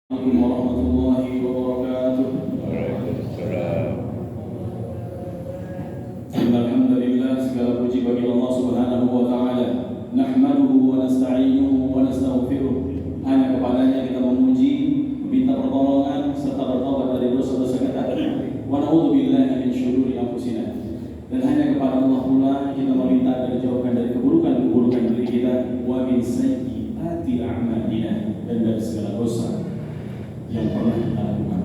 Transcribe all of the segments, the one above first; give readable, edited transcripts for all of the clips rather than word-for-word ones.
Assalamualaikum warahmatullahi wabarakatuh. Waalaikumsalam. Alhamdulillah, segala puji bagi Allah Subhanahu wa taala. Nahmaduhu wa nasta'inuhu wa nastaghfiruh. Hanya kepadanya kita memuji, meminta pertolongan serta bertobat dari dosa-dosa kita. Wa na'udzu billahi min syururi anfusina. Dan hanya kepada Allah pula kita meminta agar dijauhkan dari keburukan-keburukan diri kita, wa min sayyiati a'malina, dan dari segala dosa yang pernah kita lakukan.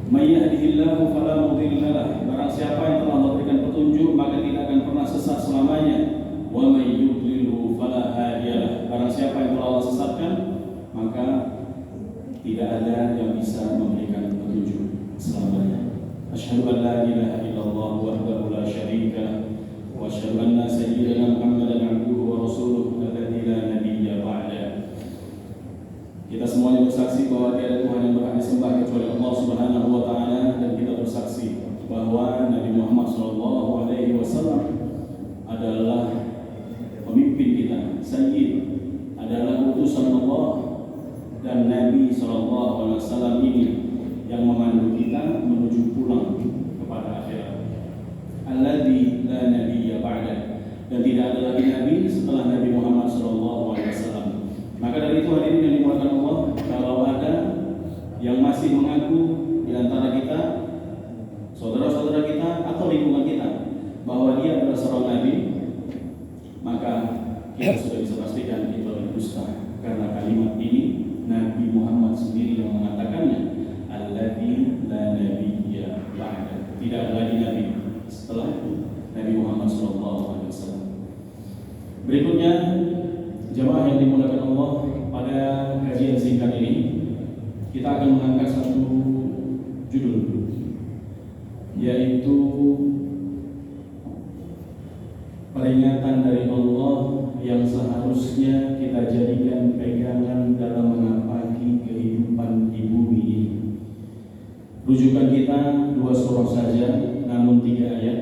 May yahdihillahu fala mudilla lahu. Barang siapa yang telah memberikan petunjuk maka tidak akan pernah sesat selamanya. Wa may yudlilhu fala hadiya lahu. Barang siapa yang telah Allah sesatkan maka tidak ada yang bisa memberikan petunjuk selamanya. Asyhadu an la ilaha illallah wahdahu la syarika lahu wa asyhadu anna sayyidana Muhammadan abduhu wa rasuluhu alladzi la nabiyya ba'da. Kita semuanya bersaksi bahwa tiada Tuhan yang berhak disembah kecuali Allah Subhanahu wa taala, dan kita bersaksi bahwa Nabi Muhammad sallallahu alaihi wasallam adalah pemimpin kita, sayyid, adalah utusan Allah, dan Nabi sallallahu alaihi wasallam ini yang memandu kita menuju pulang kepada akhirat. Alladzi la nabiyya ba'da, dan tidak ada lagi nabi setelah Nabi Muhammad sallallahu alaihi wasallam. Maka dari itu hadirin yang dimuliakan Allah, kalau ada yang masih mengaku di antara kita, saudara-saudara kita atau lingkungan kita, bahwa dia adalah seorang nabi, maka kita sudah bisa pastikan itu adalah dusta. Karena kalimat ini Nabi Muhammad sendiri yang mengatakannya, alladzi la nabiyya ba'da. Tidak ada lagi nabi setelah Nabi Muhammad SAW. Berikutnya, jemaah yang dimuliakan Allah, pada kajian singkat ini kita akan mengangkat satu judul, yaitu peringatan dari Allah yang seharusnya kita jadikan pegangan dalam menapaki kehidupan di bumi ini. Rujukan kita 2 surah saja, namun 3 ayat.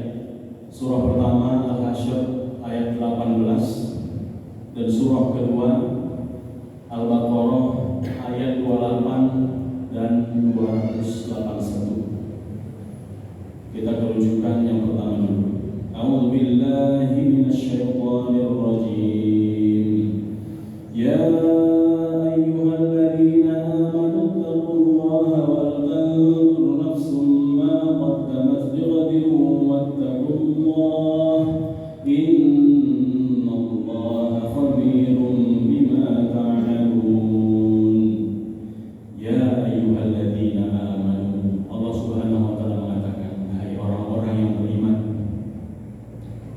Surah pertama Al-Hasyr ayat 18, dan surah kedua Al-Baqarah ayat 28 dan 281. Kita kerujukan yang pertama dulu. A'udzu billahi minasyaitonir rajim. Ya ayyuhalladzina amanu taqullaha wal tanzur nafsum ma qaddamat lighadin wattaqullaha innallaha khabirun bima ta'malun. Ya ayyuhalladzina amanu. Allah Subhanahu wa taala mengatakan, hai orang-orang yang beriman.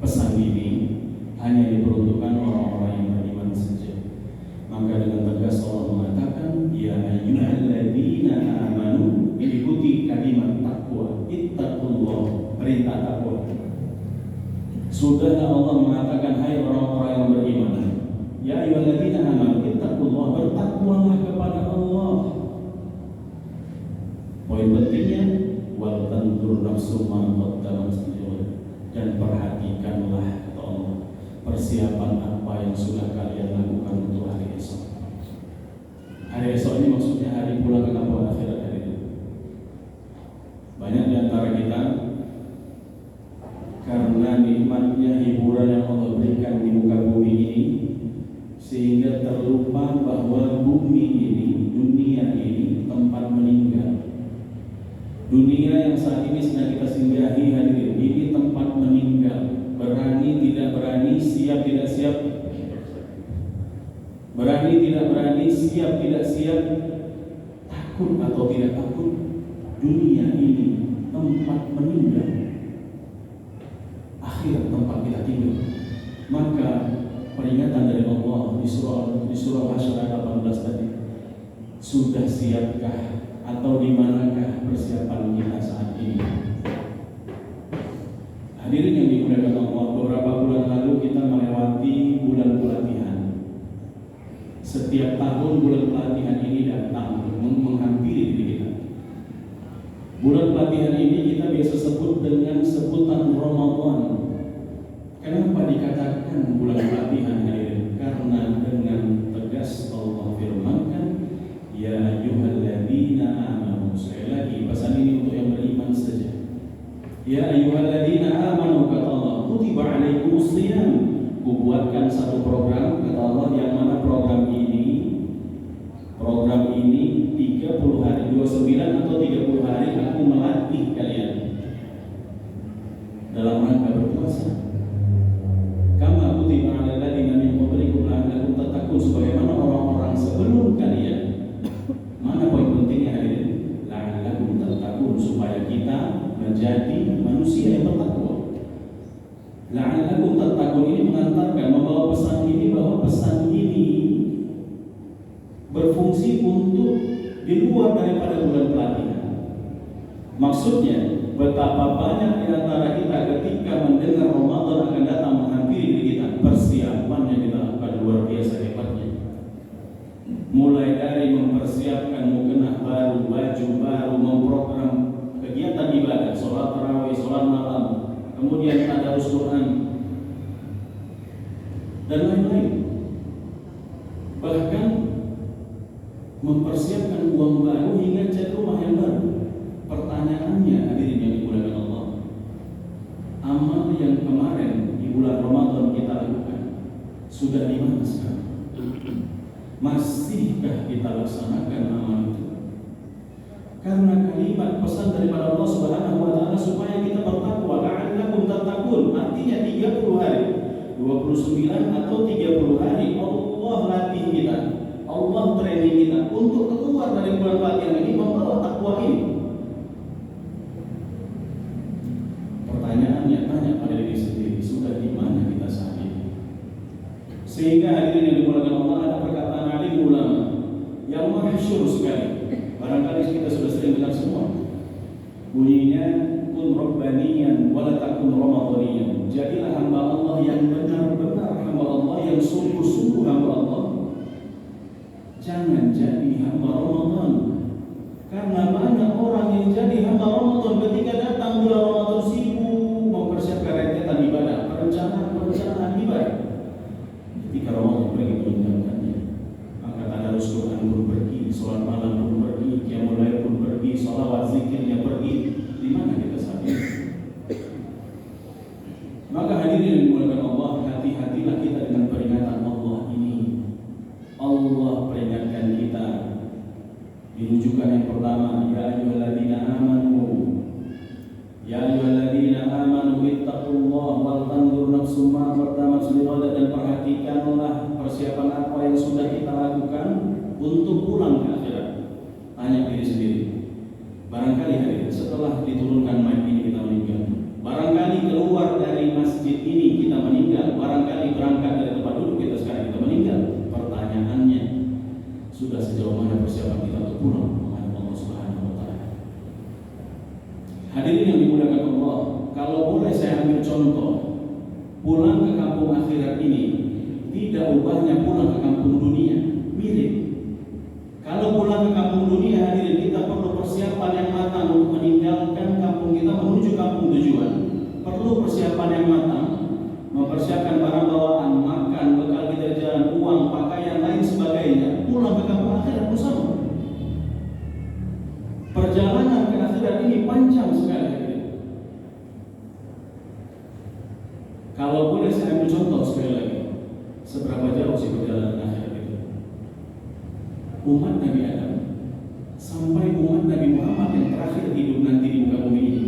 Pesan ini hanya diperuntukkan orang-orang yang beriman saja. Maka dengan tegas Allah mengatakan, ya ayyuhalladzina amanu, diikuti kalimat takwa, ittaqullah, perintah takwa. Sudah Allah mengatakan, hai orang-orang yang beriman, ya ayyuhalladzina amanu ittaqullah, bertakwalah kepada Allah. Poin pentingnya, wal tanzur nafsum ma qaddamat lighad, dan perhatikanlah kata Allah persiapan apa yang sudah kalian lakukan untuk hari esok. Hari esok ini maksudnya hari pulang ke kampung akhirat hari itu. Banyak di antara kita karena nikmatnya hiburan yang Allah berikan di muka bumi ini, sehingga terlupa bahwa bumi ini, dunia ini tempat meninggal. Dunia yang saat ini sedang kita singgahi hadirin, ini tempat meninggal. Berani tidak berani, siap tidak siap, berani tidak berani, siap tidak siap, takut atau tidak takut, dunia ini tempat meninggal. Akhir tempat kita tinggal. Maka peringatan dari Allah di surah Hasyr ayat 18 tadi, sudah siapkah atau di manakah persiapan kita saat ini? Hadirin yang dimuliakan Allah, beberapa bulan lalu kita melewati bulan pelatihan. Setiap tahun bulan pelatihan ini datang menghampiri diri kita. Bulan pelatihan ini kita biasa sebut dengan sebutan Ramadan. Kenapa dikatakan bulan pelatihan, hadirin? Karena dengan tegas Allah firmankan, ya ayyuhalladzina kubuatkan satu program, kata Allah, yang mana program ini 30 hari, 29 atau 30 hari aku melatih kalian dalam rangka berpuasa. Kama kutiba 'alal ladzina min qablikum la'allakum tattaqun, sebagaimana orang-orang sebelum kalian. Mana poin pentingnya hari ini? La'allakum tattaqun, supaya kita menjadi manusia yang bertakwa. La'allakum tattaqun ini mengantarkan, membawa pesan ini, bahwa pesan ini berfungsi untuk di luar daripada bulan pelatihan. Maksudnya, betapa banyak di antara kita ketika mendengar Ramadan akan datang menghampiri diri kita, persiapannya kita akan luar biasa hebatnya. Mulai dari mempersiapkan mukena baru, baju baru, memprogram kegiatan ibadah, sholat tarawih, sholat malam, kemudian tadarus Quran, dan lain-lain. Bahkan mempersiapkan uang baru hingga cat rumah yang baru. Pertanyaannya, hadirin yang dimuliakan Allah, amal yang kemarin di bulan Ramadan kita lakukan sudah di mana sekarang? Masihkah kita laksanakan amal itu? Karena kalimat pesan daripada Allah Subhanahu wa taala supaya kita bertakwa, la'allakum tattaqun, artinya 30 hari, 29 atau 30 hari Allah latih kita, Allah training kita untuk keluar dari bulan pelatihan ini membawa takwa ini. Pertanyaannya, tanya pada diri sendiri, sudah di mana kita saat ini? Sehingga hadirin yang dimuliakan Allah, ada perkataan alim ulama yang masyhur sekali, barangkali kita sudah sering dengar semua. Bunyinya, kun rabbaniyan wala takun ramadhaniyan. Jadilah hamba Allah yang benar-benar hamba Allah, yang sungguh-sungguh hamba Allah. Jangan jadi hamba Ramadan. Karena banyak orang yang jadi hamba Ramadan ketika datang bulan Ramadan sibuk mempersiapkan rentetan ibadah, perencanaan ibadah. Ketika Ramadan pergi meninggalkannya, maka tadarus Quran pun pergi, sholat malam pun pergi, qiyamul lail pun pergi, sholawat zikirnya pergi. Di mana kita saat ini? Maka hadirin yang dimuliakan Allah, hati-hatilah kita dengan peringatan Allah ini. Allah peringatkan kita. Dirujukan yang pertama, ya ayyuhalladzina amanu, ya ayyuhalladzina amanu ittaqullaha wal tanzur nafsum ma qaddamat lighad, dan perhatikanlah persiapan apa yang sudah kita lakukan untuk pulang ke akhirat. Tanya diri sendiri. Barangkali hari setelah diturunkan mic ini kita meninggal, barangkali keluar dari masjid ini kita meninggal, barangkali berangkat dari tempat duduk kita sekarang kita meninggal. Pertanyaannya, sudah sejauh mana persiapan kita untuk pulang menghadap Allah Subhanahu wa taala? Hadirin yang dimuliakan Allah, kalau boleh saya ambil contoh, pulang ke kampung akhirat ini tidak ubahnya pulang ke kampung dunia, mirip. Kalau pulang ke kampung dunia, hadirin, kita perlu persiapan yang matang untuk meninggalkan kampung kita menuju kampung tujuan. Perlu persiapan yang matang, mempersiapkan barang bawaan, makan, bekal kita jalan, uang, pakaian, lain sebagainya. Pulang ke kampung akhirat pun sama. Perjalanan ke akhirat ini panjang sekali. Kalau boleh saya ambil contoh sekali lagi, seberapa jauh sih perjalanan akhirat itu? Umat Nabi Adam sampai umat Nabi Muhammad yang terakhir hidup nanti di muka bumi ini.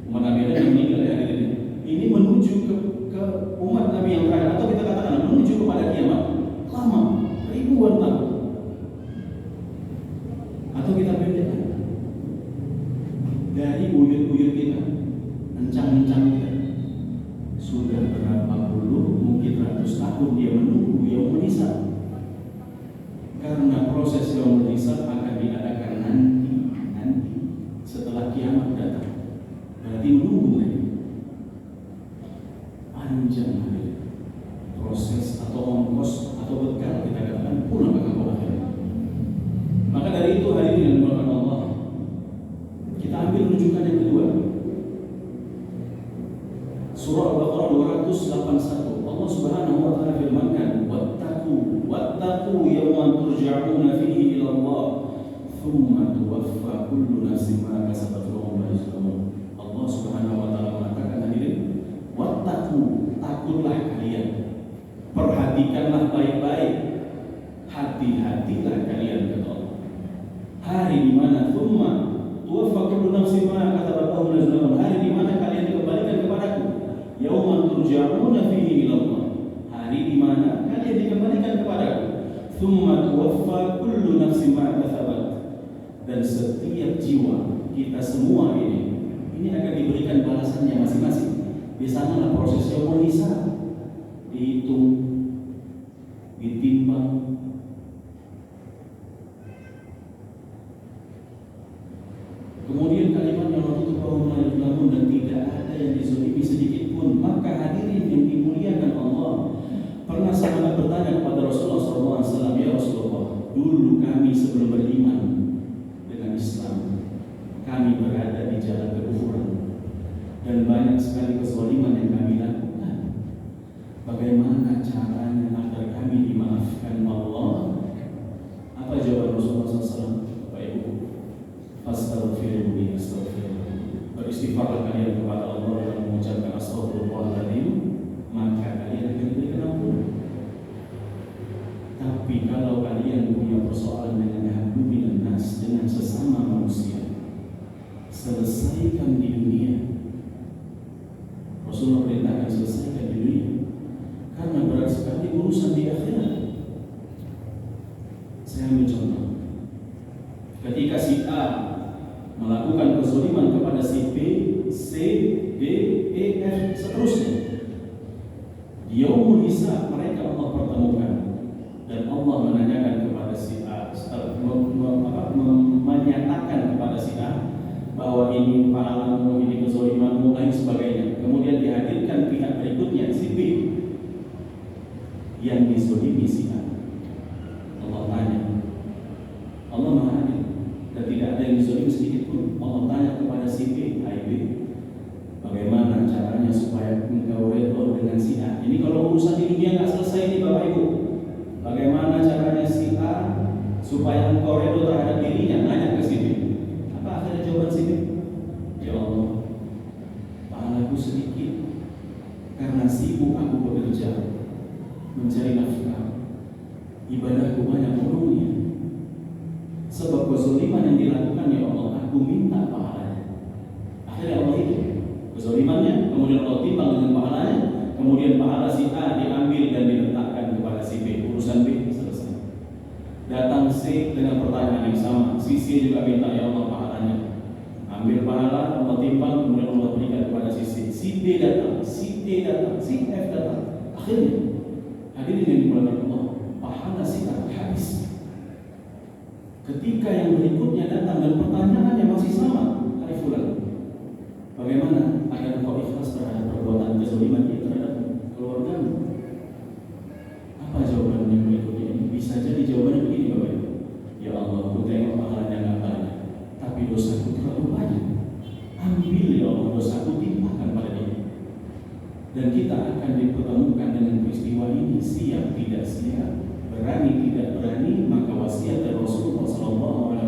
Umat Nabi Adam yang meninggal ya hari ini menuju ke umat Nabi yang terakhir, atau kita katakan menuju kepada kiamat, lama, ribuan tahun. Atau kita pendekkan dari buyut-buyut kita, encang-encang kita, sudah berapa puluh, mungkin ratus tahun dia menunggu yaumul hisab. Karena proses yaumul hisab akan diadakan nanti setelah kiamat datang. Berarti menunggu lagi. Panjang proses atau ongkos atau bekal kita katakan pulang ke kampung akhirat. Maka dari itu hari ini yang dimuliakan Allah, kita ambil rujukan yang kedua. Surah Al-Baqarah 281. Allah Subhanahu wa taala firmankan, wattaqu yawman turja'una fihi ila Allah, thumma tuwaffa kullu nafsin ma kasabat wa hum la yuzlamun. Allah Subhanahu wa taala mengatakan, hadirin, wattaqu, takutlah kalian, perhatikanlah baik-baik, hati-hatilah kalian, kata Allah. Hari di mana thumma tuwaffa kullu nafsin ma kasabat wa hum la yuzlamun, hari di mana kalian dikembalikan kepadaku, yauman turja'una fihi ila Allah, hari di mana kalian dikembalikan kepadaku, thumma tuwaffa kullu nafsin ma kasabat, dan setiap jiwa kita semua ini akan diberikan balasannya masing-masing. Di sanalah proses yaumul hisab, dihitung, ditimbang. Kemudian kalimat yang waktu itu bahwa namun dan tidak ada yang dizalimi sedikit pun. Maka hadirin yang dimuliakan Allah, pernah sahabat bertanya kepada Rasulullah SAW, ya Rasulullah, dulu kami sebelum beriman dengan Islam, kami berada di jalan kekufuran dan banyak sekali kezaliman yang kami lakukan. Bagaimana caranya agar kami dimaafkan Allah? Apa jawaban Rasulullah SAW? Bapak Ibu, astaghfirullah, astaghfirullah. Beristighfarlah kalian kepada Allah dan mengucapkan astaghfirullahaladzim, maka kalian akan diberikan ampun. Tapi kalau kalian punya persoalan dengan haqqu minan nas, dengan sesama manusia, selesaikan di dunia. Rasulullah perintahkan selesaikan di dunia, karena berat sekali urusan di akhirat. Saya ambil contoh. Ketika si A melakukan kezaliman kepada si B, C, D, E, F, seterusnya, di yaumul hisab mereka Allah pertemukan dan Allah menanyakan kepada si A, menyatakan kepada si A bahwa ini pahalmu, ini kezalimanmu, dan sebagainya. Kemudian dihadirkan pihak berikutnya, si B, yang dizalimi si A. Allah tanya, Allah Maha Adil dan tidak ada yang dizalimi sedikit pun. Allah tanya kepada si B, hai B, bagaimana caranya supaya engkau redha dengan si A? Ini kalau urusan di dunia nggak selesai nih Bapak Ibu. Bagaimana caranya si A supaya engkau redha terhadap dirinya? Nanya ke si B. Apa akhirnya jawaban si B? Ya Allah, pahalaku sedikit karena sibuk aku bekerja mencari nafkah, ibadahku banyak umumnya. Sebab kezaliman yang dilakukan ya Allah, aku minta pahalanya. Akhirnya Allah itu kezalimannya, kemudian Allah timbang dengan pahalanya, kemudian pahala si A diambil dan diletakkan kepada si B. Urusan B selesai. Datang C dengan pertanyaan yang sama, si C juga minta ya Allah pahalanya. Ambil pahala, Allah timbang, kemudian Allah berikan kepada si C. Si D datang, si D datang, si F datang. Akhirnya hadirin yang dimuliakan Allah, pahala si A habis. Ketika yang berikutnya datang dan pertanyaannya masih sama, hai fulan, bagaimana agar kau ikhlas terhadap perbuatan kezaliman kita terhadap keluargamu? Apa jawaban yang berikutnya ini? Bisa jadi jawabannya begini Bapak Ibu. Ya Allah, aku tengok pahalanya nggak banyak, tapi dosaku terlalu banyak. Ambil ya Allah dosaku, timpakan pada dia. Dan kita akan dipertemukan dengan peristiwa ini, siap tidak siap, berani tidak berani. Maka wasiat dari Rasulullah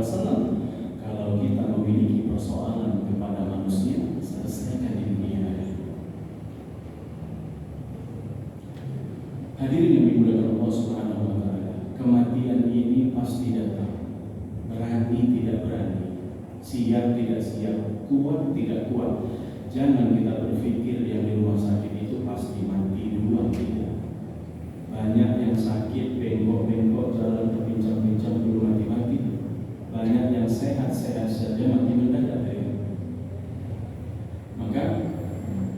SAW, kalau kita memiliki persoalan kepada manusia, selesaikan di dunia. Hadirin yang dimuliakan Allah Subhanahu wa Ta'ala, kematian ini pasti datang. Berani tidak berani, siap tidak siap, kuat tidak kuat. Jangan kita berpikir yang di rumah sakit itu pasti mati duluan, tidak. Banyak yang sakit, bengkok-bengkok, jalan terpincang-pincang dulu mati-mati. Banyak yang sehat-sehat saja mati mendadak. Maka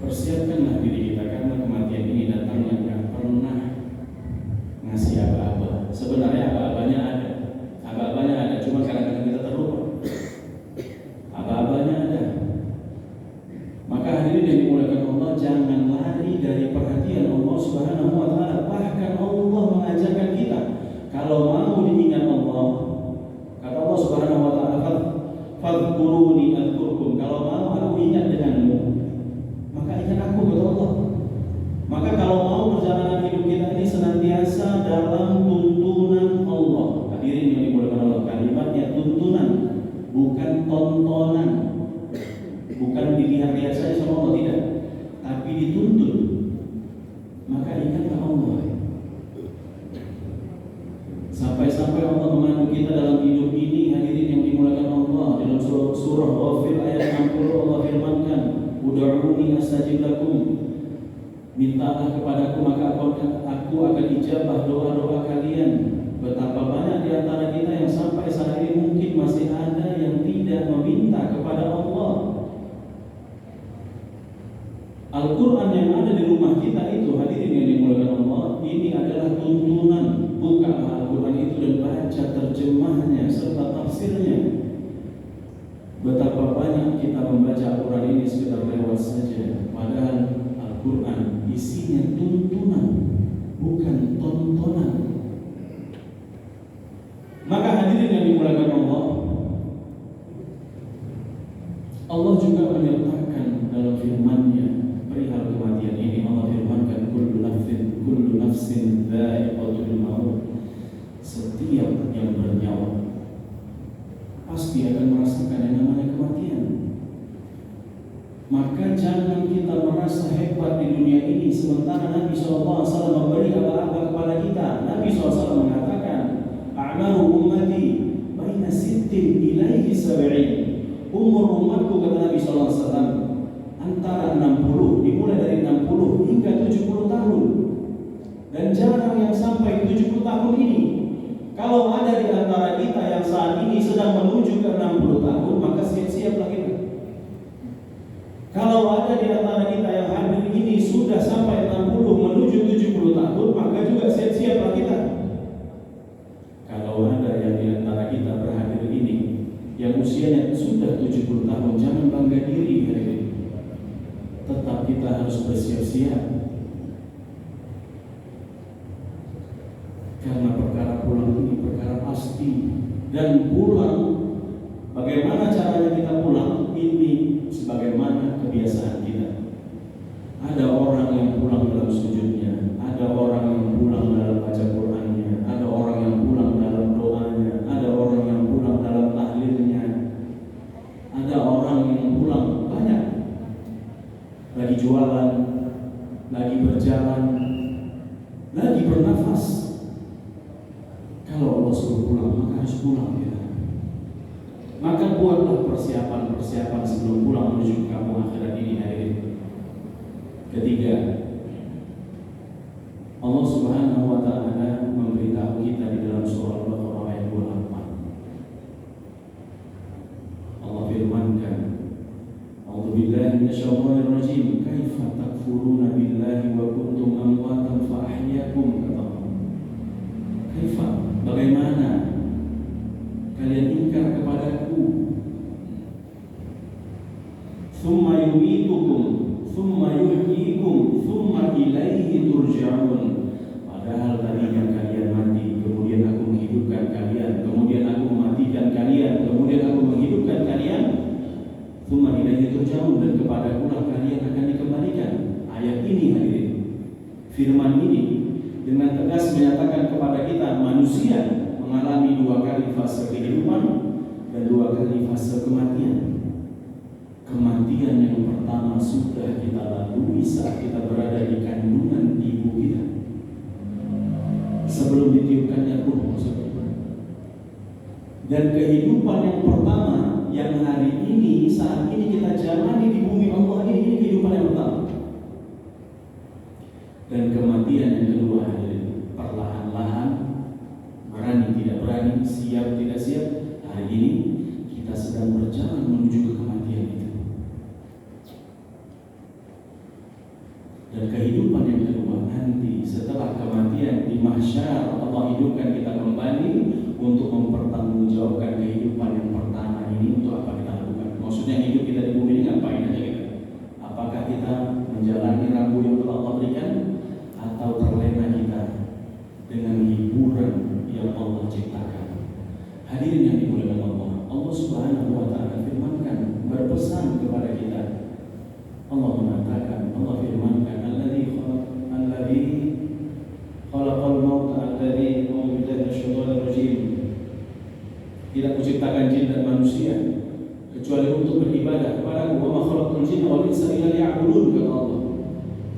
persiapkanlah diri kita, karena kematian ini datangnya nggak pernah ngasih aba-aba. Sebenarnya aba-abanya ada, cuma kadang-kadang kita terlupa. Aba-abanya ada. Maka hadirin yang dimuliakan Allah, jangan lari dari perhatian Allah Subhanahu wa Ta'ala. Bahkan Allah mengajarkan kita, kalau mau diingat Allah, kata Allah Subhanahu wa Ta'ala, fadhkuruni adhkurkum, kalau mau aku ingat denganmu, maka ingat aku, kata Allah. Maka kalau mau perjalanan hidup kita ini senantiasa dalam tuntunan Allah. Hadirin yang dimuliakan Allah, kalimatnya tuntunan, bukan tontonan. Bukan dilihat-lihat saja sama Allah, tidak, tapi dituntun. maka ingatlah Allah. Sampai-sampai Allah memandu kita dalam hidup ini, hadirin yang dimuliakan Allah, dalam surah Ghafir ayat 60 Allah firmankan, "Ud'uuni astajib lakum." Mintalah kepadaku maka aku akan ijabah doa-doa kalian. Betapa banyak di antara kita yang sampai saat ini mungkin masih ada yang tidak meminta kepada Allah. Al-Quran yang ada di rumah kita itu, hadirin yang dimuliakan Allah, ini adalah tuntunan. Bukalah Al-Quran itu dan baca terjemahnya serta tafsirnya. Betapa banyak kita membaca Al-Quran ini sekedar lewat saja, padahal Al-Quran isinya tuntunan, bukan tontonan. Maka hadirin yang dimuliakan Allah, Allah juga menyertakan dalam firman-Nya perihal kematian ini. Allah firmankan, kullu nafsin dha'iqatul maut. Setiap yang bernyawa pasti akan merasakan yang namanya kematian. Maka jangan kita merasa hebat di dunia ini sementara Nabi SAW memberi apa-apa kepada kita. Nabi SAW mengatakan, "A'maru ummati baina sittin ilaihi sab'in." Umur umatku, kata Nabi SAW, antara 60, dimulai dari 60 hingga 70 tahun. Dan jarang yang sampai 70 tahun ini. Kalau ada di antara kita yang saat ini sedang menuju ke 60 tahun, maka siap-siaplah kita. Kalau ada di antara kita yang hadir ini sudah sampai 60 menuju 70 tahun, maka juga siap-siaplah kita. Kalau ada yang di antara kita berhadir ini yang usianya sudah 70 tahun, jangan bangga diri hari ini. Tetap kita harus bersiap-siap. Karena perkara pulang ini perkara pasti. Dan pulang, bagaimana caranya kita pulang? Ini sebagaimana kebiasaan kita. Ada orang yang pulang dalam sujudnya, ada orang yang pulang dalam baca Qur'annya, ada orang yang pulang dalam doanya, ada orang yang pulang dalam tahlilnya, ada orang yang pulang banyak, lagi jualan, lagi berjalan, lagi bernafas. Kalau Allah suruh pulang, maka harus pulang kita. Maka buatlah persiapan sebelum pulang menuju ke kampung akhirat ini, hadirin. Ketiga, Allah Subhanahu wa ta'ala memberitahu kita di dalam surah Al-Baqarah ayat 28. Allah firmankan, "A'udzu billahi minasyaitonir rajim. Kaifa takfuruna billahi wa kuntum amwatan fa ahyaakum." Kata Allah. Kaifa, bagaimana kalian ingkar kepadaku? Tsumma yumitukum, tsumma yuhyikum, tsumma ilaihi turja'un. Padahal tadinya kalian mati, kemudian aku menghidupkan kalian, kemudian aku mematikan kalian, kemudian aku menghidupkan kalian. Tsumma ilaihi turja'un, dan kepadaku lah kalian akan dikembalikan. Ayat ini, hadirin, firman ini dengan tegas menyatakan kepada kita, manusia mengalami 2 kali fase kehidupan dan 2 kali fase kematian. Kematian yang pertama sudah kita lalui saat kita berada di kandungan ibu kita, sebelum ditiupkannya ruh maksudnya. Dan kehidupan yang pertama yang hari ini, saat ini kita jalani di bumi Allah ini kehidupan yang pertama. Dan kematian yang kedua, hadirin, perlahan-lahan, berani tidak berani, siap tidak siap, hari ini kita sedang berjalan menuju ke kematian itu. Dan kehidupan yang kedua nanti setelah kematian di mahsyar, Allah hidupkan kita kembali untuk mempertanggungjawabkan kehidupan yang pertama ini. Untuk apa kita lakukan? Maksudnya hidup kita di bumi ini ngapain aja kita? Apakah kita menjalani rambu yang telah Allah berikan, atau terlena kita dengan hiburan yang Allah ciptakan? Hadirin yang dimuliakan Allah, Allah Subhanahu wa ta'ala firmankan, berpesan kepada kita. Allah mengatakan, Allah firmankan, alladzi khalaqal mauta alladzi billahi minasyaitonir rajim. Tidak kuciptakan jin dan manusia kecuali untuk beribadah kepadaku. Wa ma khalaqtul jinna wal insa illa liya'budun, kata Allah.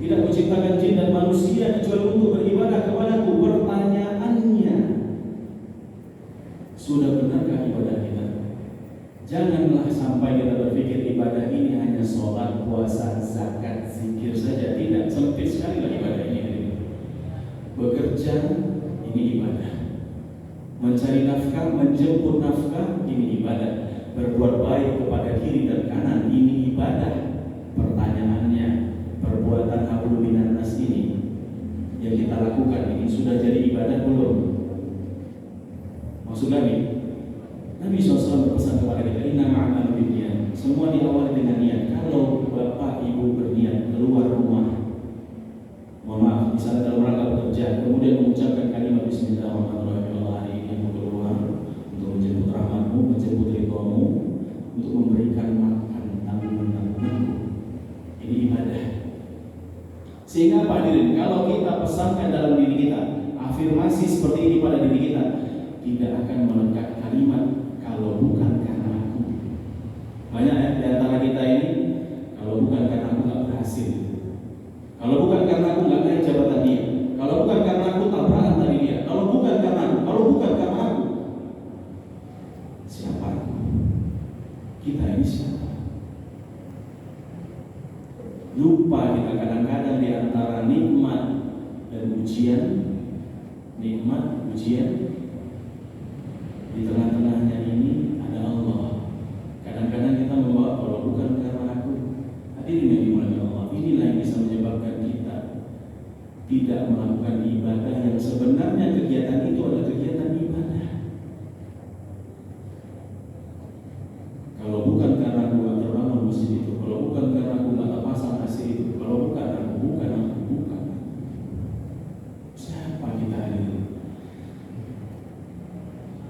Tidak kuciptakan jin dan manusia kecuali untuk beribadah kepadaku. Pertanyaannya, sudah benarkah ibadah kita? Janganlah sampai kita berpikir ibadah ini hanya sholat, puasa, zakat, zikir saja. Tidak, sempit sekali lah ibadah ini. Bekerja, ini ibadah. Mencari nafkah, menjemput nafkah, ini ibadah. Berbuat baik kepada kiri dan kanan, ini ibadah. Pertanyaannya, perbuatan hablum minan nas ini yang kita lakukan ini sudah jadi ibadah belum? Maksud Nabi SAW berpesan kepada kita, inna ma'amal binniyat. Semua diawali dengan niat. Kalau bapak ibu berniat keluar rumah, mohon maaf, misalnya dalam rangka bekerja, kemudian mengucapkan kalimat Bismillahirrahmanirrahim, hari ini aku keluar untuk menjemput rahmatmu, menjemput ridhomu, untuk memberikan makan tanggungan-tanggunganku. Ini ibadah. Sehingga apa hadirin? Kalau kita pesankan dalam diri kita afirmasi seperti ini pada diri kita, tidak akan melekat kalimat kalau bukan karena aku. Banyak ya di antara kita ini, kalau bukan karena aku nggak berhasil, kalau bukan karena aku nggak naik jabatan dia, kalau bukan karena aku tabrakan tadi dia, kalau bukan karena aku, kalau bukan karena aku, siapa aku? Kita ini siapa? Lupa kita kadang-kadang di antara nikmat dan ujian, nikmat, ujian, di tengah-tengahnya ini ada Allah. Kadang-kadang kita membawa kalau bukan karena aku. Hadirin yang dimuliakan Allah, inilah yang bisa menyebabkan kita tidak melakukan ibadah yang sebenarnya kegiatan itu adalah kegiatan ibadah. Kalau bukan karena aku nggak terbangun masjid itu, kalau bukan karena aku nggak pasang AC itu, kalau bukan aku, bukan. Siapa kita ini?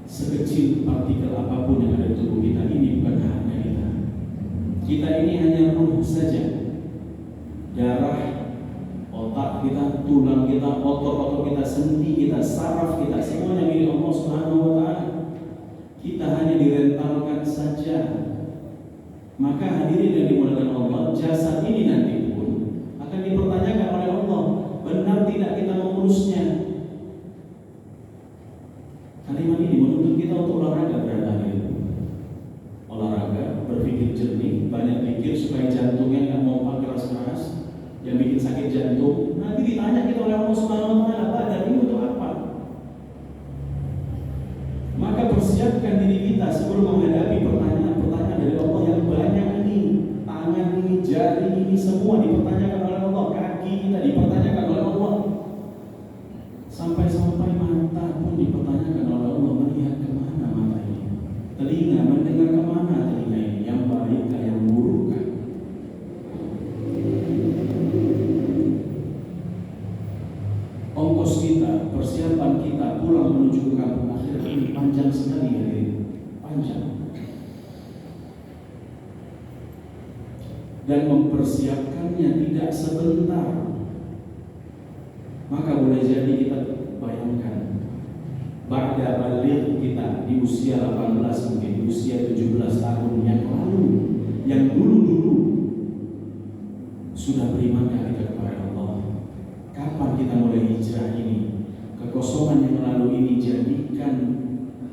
Sekecil partikel apapun yang ada di tubuh kita ini bukan haknya kita. Kita ini hanya ruh saja. Darah, otak kita, tulang kita, otot-otot kita, sendi kita, saraf kita, semuanya milik Allah Subhanahu wa Ta'ala. Kita hanya direntalkan saja. Maka hadirin yang dimuliakan Allah, jasad ini nanti pun akan dipertanyakan oleh Allah, benar tidak kita mengurusnya? Kalimat ini menuntut kita untuk olahraga berada. Olahraga, berpikir jernih, banyak pikir supaya jantungnya nggak mau keras-keras, yang bikin sakit jantung. Nanti ditanya kita oleh Allah Subhanahu wa Ta'ala, badan ini untuk apa? Maka persiapkan diri kita sebelum menghadapi pertanyaan-pertanyaan dari Allah yang banyak ini. Tangan ini, jari ini, semua dipertanyakan oleh Allah. Kaki kita dipertanyakan oleh Allah. Sampai-sampai mata pun dipertanyakan oleh Allah. Melihat kemana mata ini? Telinga mendengar kemana telinga ini? Yang baik kah, yang buruk kah? Ongkos kita, persiapan kita pulang menuju ke kampung akhir ini panjang sekali ya, panjang. Dan mempersiapkannya tidak sebentar. Maka boleh jadi kita bayangkan, ba'da baligh kita di usia 18 mungkin di usia 17 tahun yang lalu, yang dulu-dulu sudah berimankah kita kepada Allah? Kapan kita mulai hijrah ini? Kekosongan yang lalu ini jadikan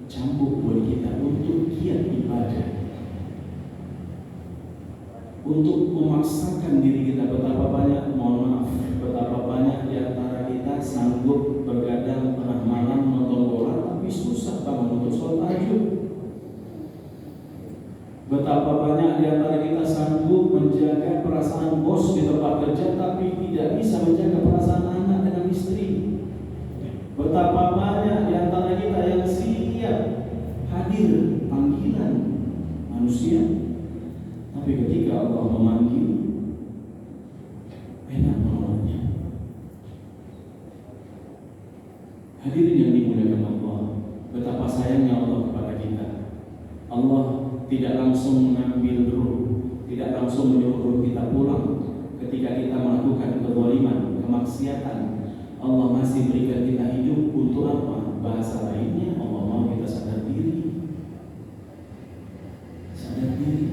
cambuk buat kita untuk giat ibadah, untuk memaksakan diri kita. Betapa banyak, mohon maaf, betapa banyak di antara kita sanggup bergadang tengah malam nonton bola, tapi susah bangun untuk sholat tahajud. Betapa banyak di antara kita sanggup menjaga perasaan bos di tempat kerja, tapi tidak bisa menjaga perasaan anak dengan istri. Betapa banyak di antara kita yang siap hadir panggilan manusia, tapi ketika Allah memanggil, enak menolaknya. Hadirin yang dimuliakan Allah, betapa sayangnya Allah kepada kita. Allah tidak langsung mengambil ruh, tidak langsung menyuruh ruh kita pulang ketika kita melakukan kezaliman, kemaksiatan. Allah masih berikan kita hidup untuk apa? Bahasa lainnya Allah mau kita sadar diri. Sadar diri.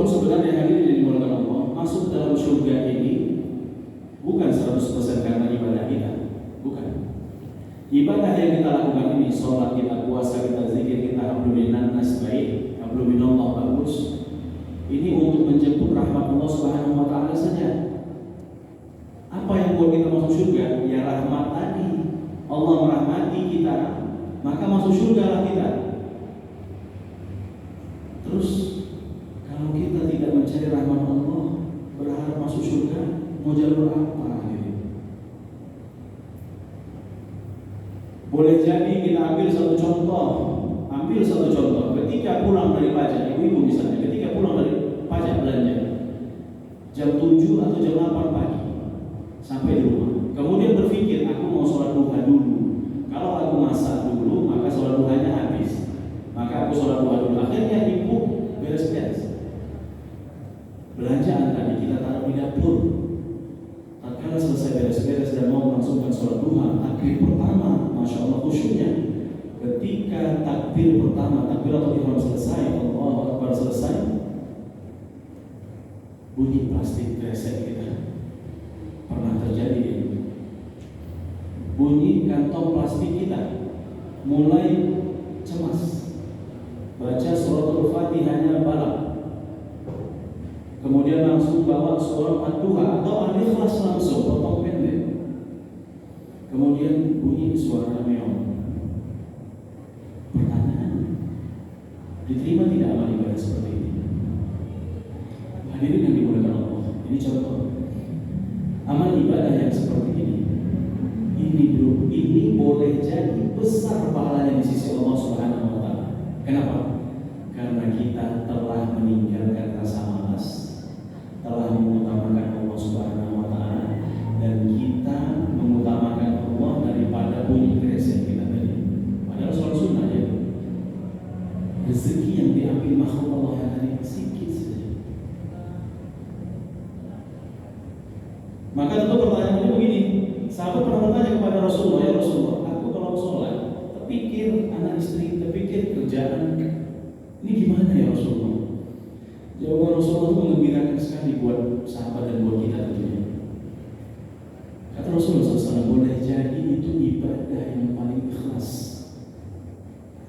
Walaupun sebenarnya hadirin yang dimulakan Allah, masuk dalam surga ini bukan 100% karena ibadah kita, bukan. Ibadah yang kita lakukan ini, sholat kita, puasa kita, zikir kita, hablum nas baik, hablum minallah bagus, ini untuk menjemput rahmat Allah Subhanahu wa Ta'ala saja. Apa yang buat kita masuk surga? Ya rahmat tadi. Allah merahmati kita, maka masuk surga lah kita. Terus kalau kita tidak mencari rahmat Allah, berharap masuk surga, mau jalur apa? Boleh jadi kita ambil satu contoh. Ketika pulang dari pajak, ibu-ibu misalnya, ketika pulang dari pajak belanja jam 7 atau jam 8 pagi sampai di rumah, kemudian berpikir aku mau sholat duha dulu. Kalau aku masak dulu, maka sholat duhanya habis. Maka aku sholat duha dulu. Akhirnya ibu beres-beres. Belanjaan tadi kita taruh di dapur. Tatkala selesai beres-beres dan mau melangsungkan sholat duha, takbir pertama, masya Allah khusyuknya. Ketika takbir pertama, takbiratul ihram selesai, Allahu Akbar selesai, bunyi plastik kresek kita. Pernah terjadi ini. Bunyi kantong plastik kita mulai cemas. Baca suratul Fatihahnya balap. Kemudian langsung bawa surat Ad-Duha atau Al-Ikhlas langsung potong pendek. Kemudian bunyi suara meong. Pertanyaan, diterima tidak amal ibadah seperti ini? Hadirin yang dimuliakan Allah, ini contoh. Amal ibadah yang seperti ini boleh jadi besar pahalanya di sisi Allah Subhanahu wa Ta'ala. Kenapa? Karena kita telah meninggalkan rasa malas, telah mengutamakan Allah Subhanahu wa Ta'ala, dan kita mengutamakan Allah daripada bunyi kresek kita tadi. Padahal soal sunnah ya. Rezeki yang diambil makhluk Allah yang tadi sedikit saja. Maka tentu pertanyaannya begini, sahabat pernah bertanya kepada Rasulullah, ya Rasulullah, aku kalau sholat terpikir anak istri, terpikir kerjaan, ini gimana ya Rasulullah? Jawaban Rasulullah itu mengembirakan sekali buat sahabat dan buat kita tentunya. Kata Rasulullah SAW, boleh jadi itu ibadah yang paling ikhlas,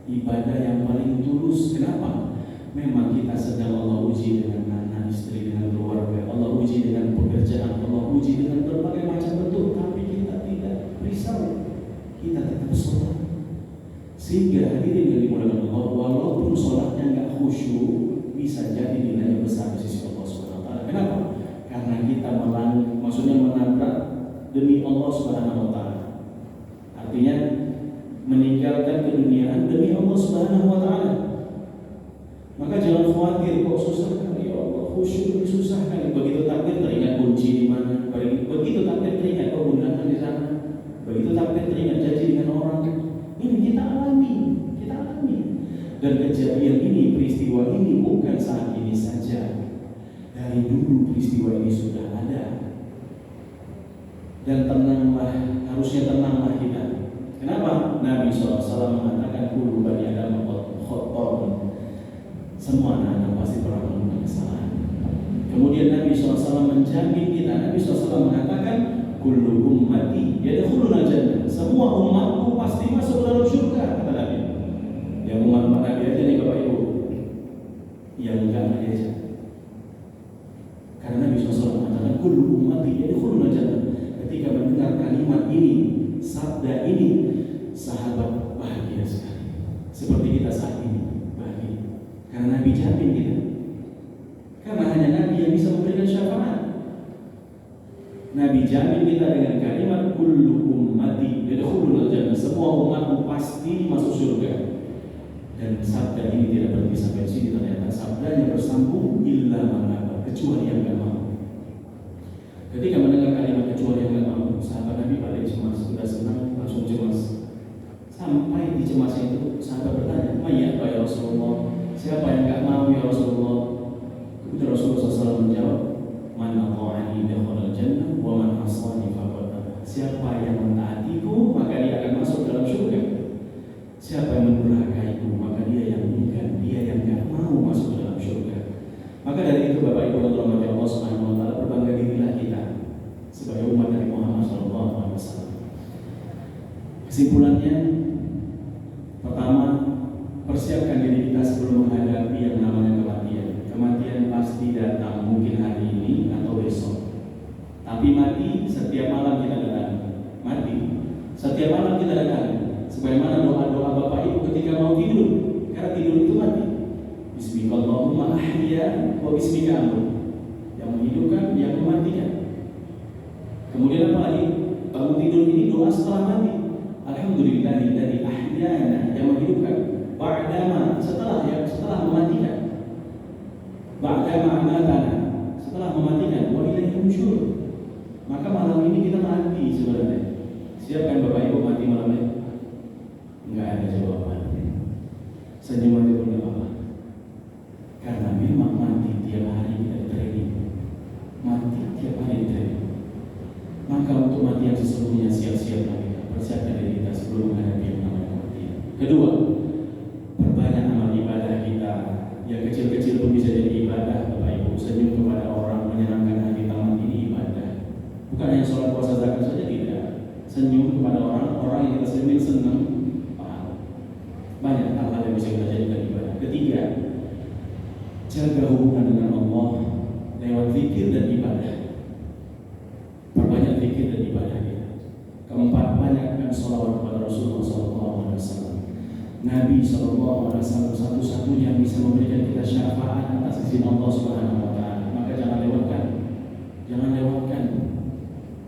ibadah yang paling tulus. Kenapa? Memang kita sedang Allah uji dengan anak istri, dengan keluarga, Allah uji dengan pekerjaan, Allah uji dengan berbagai macam bentuk, tapi kita tidak risau, kita tetap sholat. Sehingga hadirin yang dimuliakan Allah, walaupun sholatnya nggak khusyuk, bisa jadi nilainya besar di sisi Allah Subhanahu wa Ta'ala. Kenapa? Karena kita menabrak demi Allah Subhanahu wa Ta'ala. Artinya meninggalkan keduniaan demi Allah Subhanahu wa Ta'ala. Maka jangan khawatir kok susah kali ya Allah, khusyuk ini susah kali. Begitu takbir teringat kunci di mana, begitu takbir teringat kegunaan di sana, begitu takbir teringat janji dengan orang. Ini kita alami. Dan kejadian ini, peristiwa ini bukan saat ini saja. Dari dulu peristiwa ini sudah ada. Dan tenanglah, harusnya tenanglah kita. Kenapa? Nabi SAW mengatakan kullu bani Adam khata'un. Semua anak-anak pasti pernah melakukan kesalahan. Kemudian Nabi SAW menjamin kita. Nabi SAW mengatakan kullu ummati yadkhuluna jannah. Semua umatku pasti masuk dalam surga, kata Nabi. Yang umat Nabi aja nih Bapak Ibu, yang enggak aja. Karena Nabi SAW mengatakan kullu ummati yadkhuluna jannah. Ketika mendengar kalimat ini, sabda ini, sahabat bahagia sekali. Seperti kita saat ini bahagia. Karena Nabi jamin kita. Karena hanya Nabi yang bisa memberikan syafaat. Nabi jamin kita dengan kalimat kullu ummati yadkhuluna jannah. Semua umatku pasti masuk surga. Dan sabda ini tidak berhenti sampai sini, ternyata sabdanya bersambung illa man aba, kecuali yang enggak mau. Ketika mendengar kalimat kecuali yang enggak mau, sahabat Nabi pada cemas, sudah senang langsung cemas. Sampai di cemas itu sahabat bertanya, "Mayya ya Rasulullah, siapa yang enggak mau ya Rasulullah?" Kemudian Rasulullah SAW menjawab, "Man ata'ani dakhala al-jannah wa man 'asani faqad aba." Siapa yang mentaatiku maka dia akan masuk dalam surga. Siapa yang mendurhakaiku maka dia yang enggan, dia yang enggak mau masuk dalam surga. Maka dari Ibu yang dirahmati Allah Subhanahu wa taala, berbangga dirilah kita sebagai umat Nabi Muhammad SAW. Kesimpulannya, pertama, persiapkan diri kita sebelum menghadapi yang namanya kematian. Kematian pasti datang, mungkin hari ini atau besok. Tapi mati setiap malam kita datang. Mati setiap malam kita datang. Sebagaimana doa-doa Bapak Ibu ketika mau tidur, karena tidur itu mati. Bismillahirrahmanirrahim, ahya wa bismika amut. Yang menghidupkan, yang mematikan. Kemudian apa lagi? Bangun tidur ini doa setelah mati. Alhamdulillahilladzi ahyana, yang menghidupkan. Ba'dama, setelah mematikan. Ba'dama amatana, setelah mematikan. Wa ilaihi nusyur. Maka malam ini kita mati sebenarnya. Siapkan Bapak Ibu mati malam ini? Enggak ada jawaban. Senyum mati pun enggak apa-apa. Karena memang mati tiap hari kita training. Mati tiap hari training. Maka untuk mati yang sesungguhnya siap-siaplah kita. Persiapkan diri kita sebelum menghadapi yang namanya kematian. Kedua, perbanyak amal ibadah kita. Yang kecil-kecil pun bisa jadi ibadah, Bapak Ibu. Senyum kepada orang, menyenangkan hati taman ini ibadah. Bukan hanya sholat, puasa, zakat saja, tidak. Senyum kepada orang yang kita senyumin senang, paham. Banyak hal-hal yang bisa kita jadikan ibadah. Ketiga, jaga hubungan dengan Allah lewat zikir dan ibadah. Perbanyak zikir dan ibadah kita. Keempat, banyakkan sholawat kepada Rasulullah SAW. Nabi SAW satu-satunya yang bisa memberikan kita syafaat atas izin Allah Subhanahu wa taala. Maka jangan lewatkan.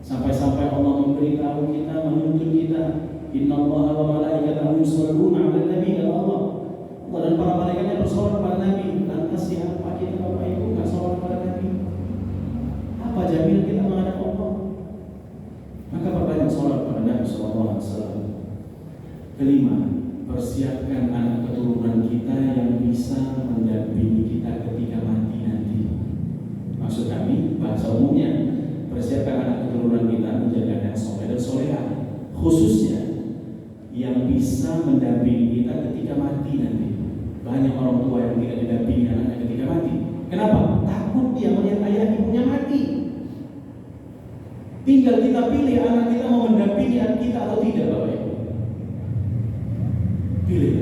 Sampai-sampai Allah memberitahu kita, menuntut kita, innallaha wa malaikatahu yusholluna 'alan nabi, kata Allah. Allah dan para malaikatnya bersolawat kepada Nabi. Lantas siapa kita Bapak Ibu enggak sholawat kepada Nabi? Apa jaminan kita menghadap Allah? Maka perbanyak sholawat kepada Nabi SAW. Kelima, persiapkan anak keturunan kita yang bisa mendampingi kita ketika mati nanti. Maksud kami, bahasa umumnya, persiapkan anak keturunan kita menjadi anak soleh dan solehah, khususnya yang bisa mendampingi kita ketika mati nanti. Banyak orang tua yang tidak didampingi anaknya ketika mati. Kenapa? Takut dia melihat ayah ibunya mati. Tinggal kita pilih anak kita mau mendampingi anak kita atau tidak, Bapak Ibu. Pilih.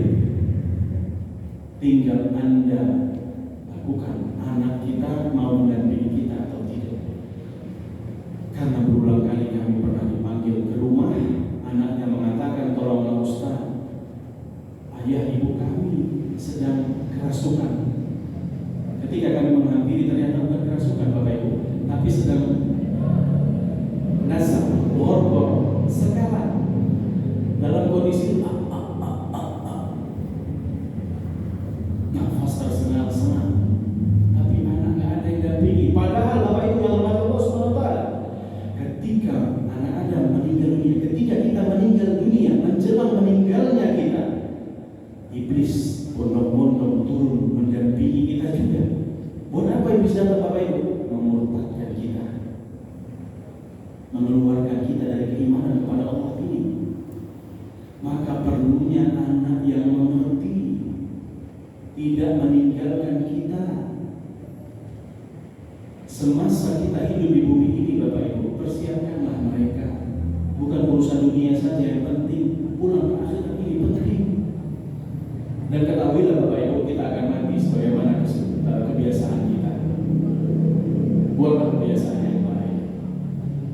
Tinggal Anda lakukan, anak kita mau mendampingi kita atau tidak. Karena berulang kali kami pernah dipanggil ke rumah, anaknya mengatakan, tolonglah Ustaz, ayah ibu kami sedang kerasukan. Ketika kami menghampiri, ternyata bukan kerasukan Bapak Ibu, tapi sedang nazar, borgor, sekarat, dalam kondisi nafas tersengal-sengal, tapi anak nggak ada yang dampingi. Padahal Bapak Ibu yang dirahmati Allah Subhanahu wa taala, ketika anak Adam meninggal dunia, ketika kita meninggal dunia, menjelang meninggalnya kita, iblis bondong-bondong turun mendampingi kita juga. Buat apa iblis datang Bapak Ibu? Memurtadkan kita, mengeluarkan kita dari keimanan kepada Allah ini. Maka perlunya anak yang mengerti, tidak meninggalkan kita. Semasa kita hidup di bumi ini Bapak Ibu, persiapkanlah mereka. Bukan urusan dunia saja yang penting, pulang ke akhirat ini penting. Dan ketahuilah Bapak Ibu, kita akan mati sebagaimana kebiasaan kita. Buatlah kebiasaan yang baik.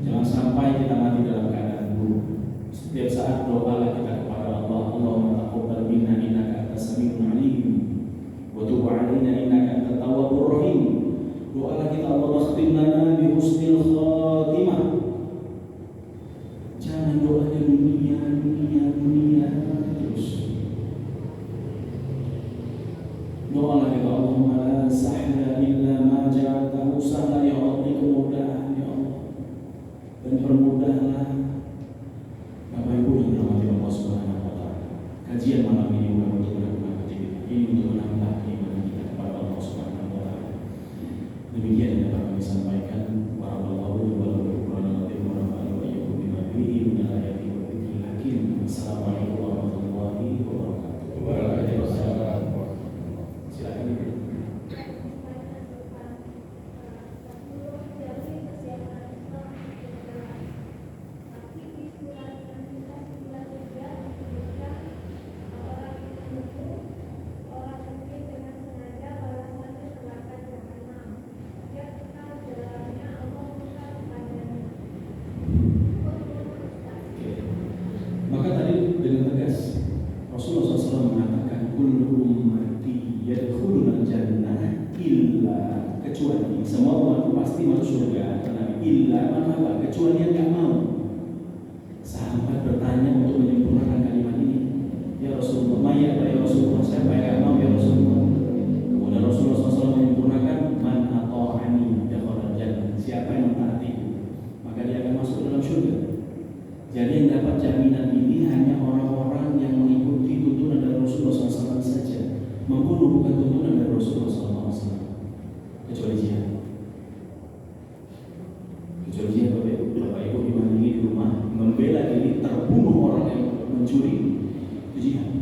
Jangan sampai kita mati dalam keadaan buruk. Setiap saat doalah kita kepada Allah, Allahumma taqabbal minna innaka antas samiul alim wa tub 'alaina innaka antat tawwabur rahim. Doalah kita, Allah khtim lana bi husnil khatimah. Jangan doanya dunia terus. Doalah kita, Allahumma la sahla illa ma ja'altahu sahla, ya Allah, beri kemudahan ya Allah. Dan permudahlah Bapak Ibu yang dirahmati Allah Subhanahu wa taala. Kajian malam ini bukan untuk menambah kita, ini untuk menambah keimanan kita kepada Allah Subhanahu wa taala. Demikian yang dapat kami sampaikan. Warahmatullahi wabarakatuh. Assalamualaikum warahmatullahi wabarakatuh. Waalaikumsalam. Silakan. kecuali semua umat pasti masuk surga, karena illa mana kecuali yang nggak mau. Sahabat bertanya untuk menyempurnakan kalimat ini, ya Rasulullah, maya ya Rasulullah, siapa yang nggak mau ya Rasulullah? Kemudian Rasulullah SAW menyempurnakan, man ata'ani dakhala jannah, siapa yang mentaati maka dia akan masuk dalam surga. Jadi yang dapat jaminan ini hanya orang-orang yang mengikuti tuntunan dari Rasulullah SAW saja. Membunuh bukan tuntunan dari Rasulullah SAW. Kecuali jihad. Kecuali jihad, Bapak Ibu dimandiri di rumah membela diri terbunuh orang yang mencuri, itu jihad.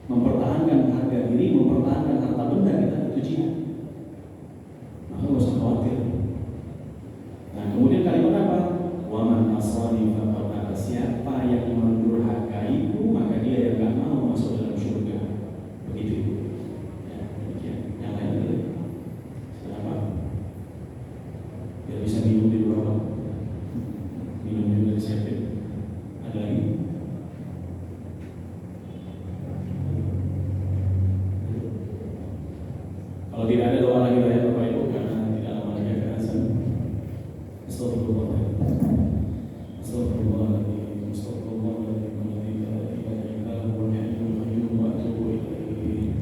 Mempertahankan harga diri, mempertahankan harta benda kita, itu jihad. Maka nggak usah khawatir. Nah kemudian kalimat apa? Waman asrani faqad, siapa yang mendurhakaiku maka dia yang nggak mau masuk dalam surga. Begitu. Ya, demikian. Yang lain dulu. Kenapa? Biar bisa minum di luar. Minum dari siapa? Ada lagi? Kalau tidak ada doa lagi ya Bapak Ibu, karena tidak lama lagi akan azan. Astagfirullah. Astagfirullahaladzim. Astagfirullahaladzim. La ilaha illa huwal hayyul qayyum wa atubu ilaih.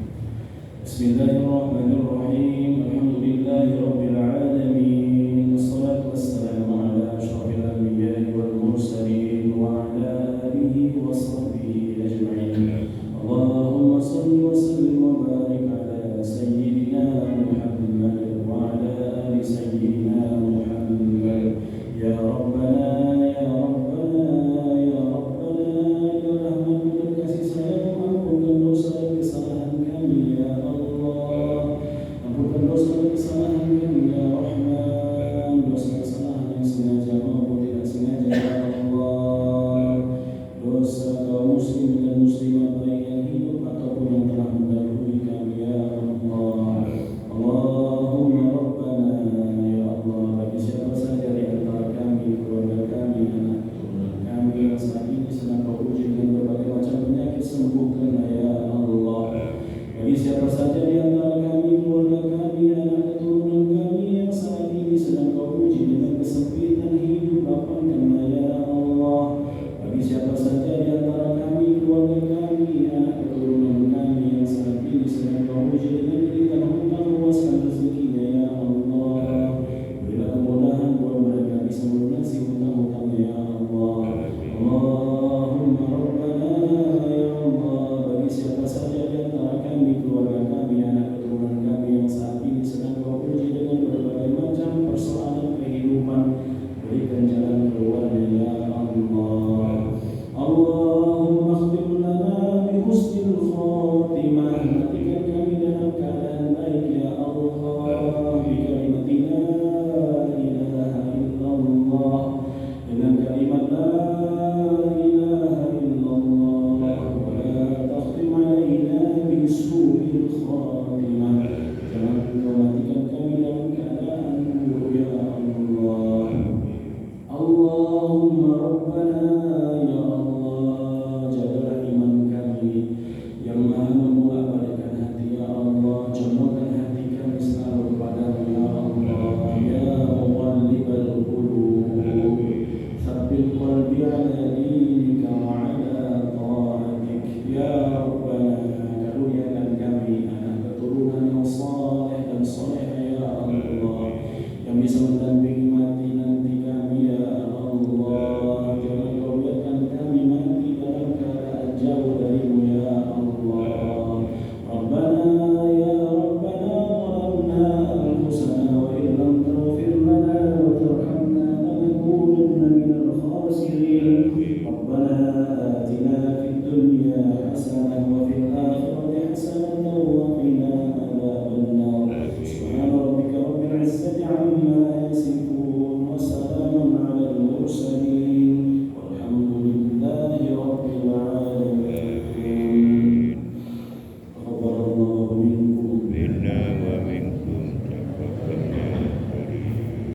Bismillahirrahmanirrahim. Alhamdulillahi rabbil alamin. Wassalatu wassalamu ala asyrafil anbiya'i wal mursalin wa ala alihi wa sahbihi ajma'in. Allahumma shalli wa sallim wa barik ala sayyidina Muhammad wa ala ali sayyidina Muhammad. Ya Rabbana, ya Rabbana, ya Rabbana, ya Rahman dan kasih sayang, ampunkan dosa dan kesalahan kami ya Allah. Ampunkan dosa dan kesalahan kami ya Rahman, dosa kesalahan yang sengaja maupun tidak sengaja ya Allah. Dosa kaum muslim dan muslimat baik yang hidup ataupun yang telah mendahului kami ya Allah. Allahumma Rabbana, ya Allah, bagi siapa saja di antara kami, keluarga kami, anak keturunan kami yang saat ini sedang kau uji dengan berbagai macam penyakit, sembuhkanlah ya Allah. Bagi siapa saja